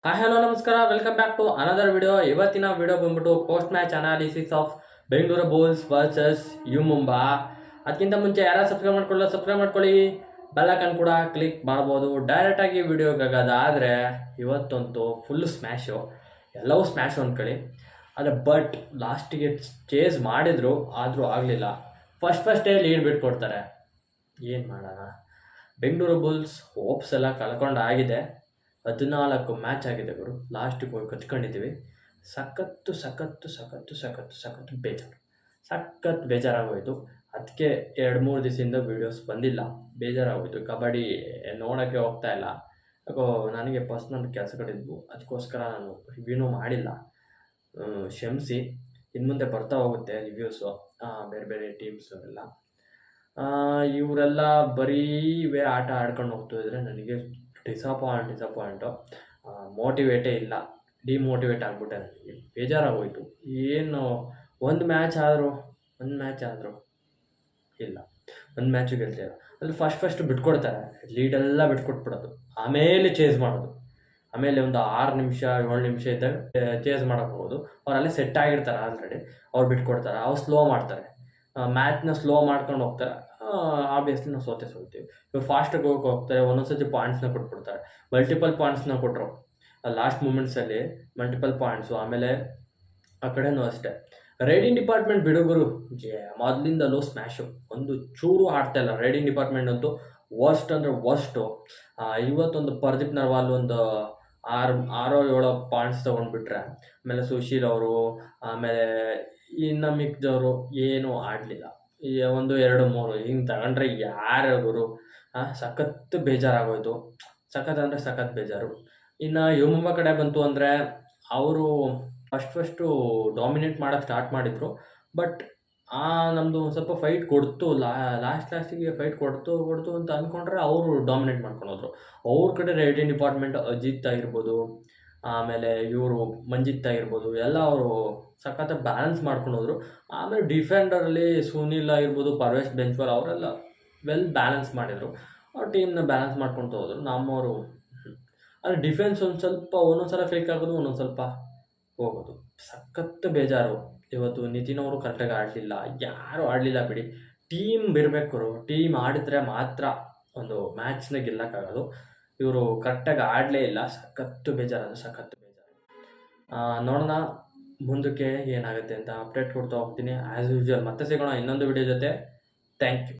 Hi hello ನಮಸ್ಕಾರ, welcome back to another video. ಇವತ್ತಿನ video ಬಂದ್ಬಿಟ್ಟು post match analysis of Bengaluru bulls versus U Mumba. ಅದಕ್ಕಿಂತ ಮುಂಚೆ ಯಾರು ಸಬ್ಸ್ಕ್ರೈಬ್ ಮಾಡ್ಕೊಳ್ಳಿ, ಬೆಲ್ ಐಕಾನ್ ಕೂಡ ಕ್ಲಿಕ್ ಮಾಡ್ಬೋದು. ಡೈರೆಕ್ಟಾಗಿ ವಿಡಿಯೋಗಾಗೋದಾದರೆ ಇವತ್ತಂತೂ ಫುಲ್ ಸ್ಮ್ಯಾಶು, ಎಲ್ಲವೂ ಸ್ಮ್ಯಾಶು ಅಂದ್ಕೊಳ್ಳಿ. ಆದರೆ ಬಟ್ ಲಾಸ್ಟಿಗೆ ಚೇಸ್ ಮಾಡಿದ್ರು, ಆದರೂ ಆಗಲಿಲ್ಲ. ಫಸ್ಟೇ ಲೀಡ್ ಬಿಟ್ಕೊಡ್ತಾರೆ. ಏನು ಮಾಡೋಣ, ಬೆಂಗಳೂರು ಬುಲ್ಸ್ ಹೋಪ್ಸ್ ಎಲ್ಲ ಕಳ್ಕೊಂಡಾಗಿದೆ. 14 ಮ್ಯಾಚ್ ಆಗಿದೆ ಗುರು, ಲಾಸ್ಟಿಗೆ ಹೋಗಿ ಕಚ್ಕೊಂಡಿದ್ದೀವಿ. ಸಖತ್ತು ಬೇಜಾರಾಗೋಯ್ತು. ಅದಕ್ಕೆ 2-3 ದಿವಸದಿಂದ ವೀಡಿಯೋಸ್ ಬಂದಿಲ್ಲ, ಬೇಜಾರಾಗೋಯ್ತು. ಕಬಡ್ಡಿ ನೋಡೋಕ್ಕೆ ಹೋಗ್ತಾ ಇಲ್ಲ, ಯಾಕೋ ನನಗೆ ಪರ್ಸ್ನಲ್ ಕೆಲಸಗಳಿದ್ವು, ಅದಕ್ಕೋಸ್ಕರ ನಾನು ರಿವ್ಯೂನೂ ಮಾಡಿಲ್ಲ. ಕ್ಷಮಿಸಿ, ಇನ್ನು ಮುಂದೆ ಬರ್ತಾ ಹೋಗುತ್ತೆ ರಿವ್ಯೂಸು, ಬೇರೆ ಬೇರೆ ಟೀಮ್ಸು ಎಲ್ಲ. ಇವರೆಲ್ಲ ಬರೀ ಇವೇ ಆಟ ಆಡ್ಕೊಂಡು ಹೋಗ್ತಿದ್ರೆ ನನಗೆ ಡಿಸಪಾಯಿಂಟು, ಮೋಟಿವೇಟೇ ಇಲ್ಲ, ಡಿಮೋಟಿವೇಟ್ ಆಗಿಬಿಟ್ಟೆ. ನನಗೆ ಬೇಜಾರಾಗೋಯ್ತು. ಏನು ಒಂದು ಮ್ಯಾಚ್ ಆದರೂ ಇಲ್ಲ, ಒಂದು ಮ್ಯಾಚು ಗೆಲ್ತಿಲ್ಲ. ಅಲ್ಲಿ ಫಸ್ಟ್ ಬಿಟ್ಕೊಡ್ತಾರೆ, ಲೀಡೆಲ್ಲ ಬಿಟ್ಕೊಟ್ಬಿಡೋದು, ಆಮೇಲೆ ಚೇಸ್ ಮಾಡೋದು. ಆಮೇಲೆ ಒಂದು 6 ನಿಮಿಷ 7 ನಿಮಿಷ ಇದ್ದಾಗ ಚೇಸ್ ಮಾಡೋಕೆ ಹೋಗೋದು. ಅವರಲ್ಲೇ ಸೆಟ್ ಆಗಿರ್ತಾರೆ ಆಲ್ರೆಡಿ, ಅವ್ರು ಬಿಟ್ಕೊಡ್ತಾರೆ. ಅವ್ರು ಸ್ಲೋ ಮಾಡ್ತಾರೆ, ಮ್ಯಾಚ್ನ ಸ್ಲೋ ಮಾಡ್ಕೊಂಡು ಹೋಗ್ತಾರೆ. ಆಬ್ವಿಯಸ್ಲಿ ನಾವು ಸೋಲ್ತೀವಿ. ಇವಾಗ ಫಾಸ್ಟಾಗಿ ಹೋಗ್ತಾರೆ, ಒಂದೊಂದ್ಸತಿ ಪಾಯಿಂಟ್ಸ್ನ ಕೊಟ್ಬಿಡ್ತಾರೆ. ಮಲ್ಟಿಪಲ್ ಪಾಯಿಂಟ್ಸ್ನ ಕೊಟ್ಟರು ಲಾಸ್ಟ್ ಮೂಮೆಂಟ್ಸಲ್ಲಿ, ಮಲ್ಟಿಪಲ್ ಪಾಯಿಂಟ್ಸು. ಆಮೇಲೆ ಆ ಕಡೆನೂ ಅಷ್ಟೇ, ರೈಡಿಂಗ್ ಡಿಪಾರ್ಟ್ಮೆಂಟ್ ಬಿಡುಗರು ಮೊದಲಿಂದಲೂ ಸ್ಮ್ಯಾಶು, ಒಂದು ಚೂರು ಆಡ್ತಾ ಇಲ್ಲ. ರೈಡಿಂಗ್ ಡಿಪಾರ್ಟ್ಮೆಂಟ್ ಅಂತೂ ವರ್ಸ್ಟ್ ಅಂದರೆ ವರ್ಸ್ಟು. ಇವತ್ತೊಂದು ಪರ್ದೀಪ್ ನರ್ವಾಲ್ ಒಂದು 6-7 ಪಾಯಿಂಟ್ಸ್ ತೊಗೊಂಡ್ಬಿಟ್ರೆ, ಆಮೇಲೆ ಸುಶೀಲ್ ಅವರು, ಆಮೇಲೆ ಇನ್ನು ಮಿಕ್ದವರು ಏನೂ ಆಡಲಿಲ್ಲ. 1-2-3 ಹಿಂಗೆ ತಗೊಂಡ್ರೆ ಯಾರು ಗುರು? ಸಖತ್ತು ಬೇಜಾರಾಗೋಯ್ತು, ಸಖತ್ ಬೇಜಾರು. ಇನ್ನು ಯು ಮುಂಬಾ ಕಡೆ ಬಂತು ಅಂದರೆ, ಅವರು ಫಸ್ಟು ಡಾಮಿನೇಟ್ ಮಾಡೋಕ್ಕೆ ಸ್ಟಾರ್ಟ್ ಮಾಡಿದರು. ಬಟ್ ನಮ್ಮದು ಒಂದು ಸ್ವಲ್ಪ ಫೈಟ್ ಕೊಡ್ತು, ಲಾಸ್ಟಿಗೆ ಫೈಟ್ ಕೊಡ್ತು ಅಂತ ಅಂದ್ಕೊಂಡ್ರೆ ಅವರು ಡಾಮಿನೇಟ್ ಮಾಡ್ಕೊಂಡೋದ್ರು. ಅವ್ರ ಕಡೆ ರೈಡಿಂಗ್ ಡಿಪಾರ್ಟ್ಮೆಂಟ್ ಅಜಿತ್ ಆಗಿರ್ಬೋದು, ಆಮೇಲೆ ಇವರು ಮಂಜಿತ್ ಆಗಿರ್ಬೋದು, ಎಲ್ಲ ಅವರು ಸಖತ್ತಾಗಿ ಬ್ಯಾಲೆನ್ಸ್ ಮಾಡ್ಕೊಂಡೋದ್ರು. ಆಮೇಲೆ ಡಿಫೆಂಡರಲ್ಲಿ ಸುನಿಲ್ ಆಗಿರ್ಬೋದು, ಪರ್ವೇಶ್ ಬೆಂಚ್ವಾಲ್ ಅವರೆಲ್ಲ ವೆಲ್ ಬ್ಯಾಲೆನ್ಸ್ ಮಾಡಿದರು. ಅವ್ರ ಟೀಮ್ನ ಬ್ಯಾಲೆನ್ಸ್ ಮಾಡ್ಕೊತ ಹೋದರು. ನಮ್ಮವರು ಆದರೆ ಡಿಫೆನ್ಸ್ ಒಂದೊಂದು ಸಲ ಫೇಕ್ ಆಗೋದು, ಒಂದೊಂದು ಸ್ವಲ್ಪ ಹೋಗೋದು. ಸಖತ್ತು ಬೇಜಾರು. ಇವತ್ತು ನಿತಿನ್ ಅವರು ಕರೆಕ್ಟಾಗಿ ಆಡಲಿಲ್ಲ, ಯಾರೂ ಆಡಲಿಲ್ಲ ಬಿಡಿ. ಟೀಮ್ ಬಿರಬೇಕು, ಟೀಮ್ ಆಡಿದ್ರೆ ಮಾತ್ರ ಒಂದು ಮ್ಯಾಚ್ನ ಗೆಲ್ಲಕ್ಕಾಗೋದು. ಇವರು ಕರೆಕ್ಟಾಗಿ ಆಡಲೇ ಇಲ್ಲ, ಸಖತ್ತು ಬೇಜಾರು. ನೋಡೋಣ ಮುಂದಕ್ಕೆ ಏನಾಗುತ್ತೆ ಅಂತ ಅಪ್ಡೇಟ್ ಕೊಡ್ತಾ ಹೋಗ್ತೀನಿ ಆ್ಯಸ್ ಯೂಶ್ವಲ್. ಮತ್ತೆ ಸಿಗೋಣ ಇನ್ನೊಂದು ವಿಡಿಯೋ ಜೊತೆ. Thank you.